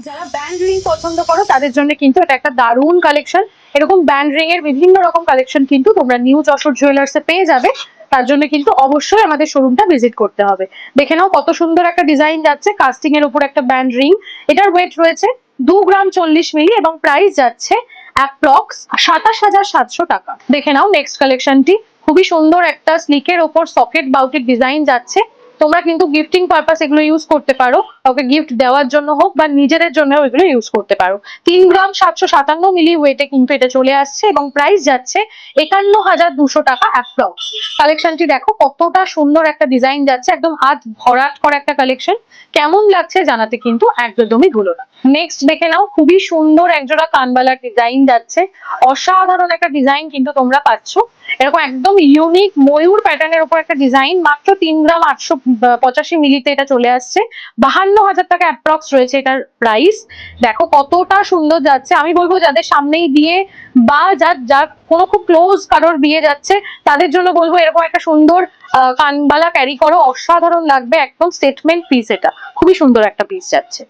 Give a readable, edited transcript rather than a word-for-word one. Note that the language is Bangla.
যারা ব্যান্ড রিং পছন্দ করো তাদের জন্য কিন্তু এটা একটা দারুণ কালেকশন। এরকম ব্যান্ড রিং এর বিভিন্ন রকম কালেকশন কিন্তু তোমরা নিউ যশোর জুয়েলার্সে পেয়ে যাবে। তার জন্য কিন্তু অবশ্যই আমাদের শোরুমটা ভিজিট করতে হবে। দেখে নাও কত সুন্দর একটা ডিজাইন যাচ্ছে কাস্টিং এর উপর একটা ব্যান্ড রিং। এটার ওয়েট রয়েছে 2 গ্রাম 40 মিলি এবং প্রাইস যাচ্ছে অ্যাপ্রক্স 27,700 টাকা। দেখে নাও নেক্সট কালেকশনটি, খুবই সুন্দর একটা স্লিকের ওপর সকেট বাউটির ডিজাইন যাচ্ছে। তোমরা কিন্তু গিফটিং পারপাস এগুলো ইউজ করতে পারো, কাউকে গিফট দেওয়ার জন্য হোক বা নিজেদের জন্য এগুলো ইউজ করতে পারো। 3 গ্রাম 757 মিলি ওয়েটে কিন্তু এটা চলে আসছে এবং প্রাইস যাচ্ছে 51,200 টাকা অ্যাপ্রক্স। কালেকশনটি দেখো কতটা সুন্দর একটা ডিজাইন যাচ্ছে, একদম হাত ভরাট করা একটা কালেকশন। কেমন লাগছে জানাতে কিন্তু একদমই ভুলো না। নেক্সট দেখে নাও, খুবই সুন্দর একজোড়া কানবালার ডিজাইন যাচ্ছে। অসাধারণ একটা ডিজাইন কিন্তু তোমরা পাচ্ছ। এরকম একদম ইউনিক ময়ূর প্যাটার্নের উপর একটা ডিজাইন, মাত্র 3 গ্রাম 885 মিলিতে এটা চলে আসছে। 52,000 টাকা অ্যাপ্রক্স রয়েছে এটার প্রাইস। দেখো কতটা সুন্দর যাচ্ছে। আমি বলবো যাদের সামনেই বিয়ে বা যার যার কোনো খুব ক্লোজ কারোর বিয়ে যাচ্ছে তাদের জন্য বলবো এরকম একটা সুন্দর কানবালা ক্যারি করো, অসাধারণ লাগবে। একদম স্টেটমেন্ট পিস, এটা খুবই সুন্দর একটা পিস যাচ্ছে।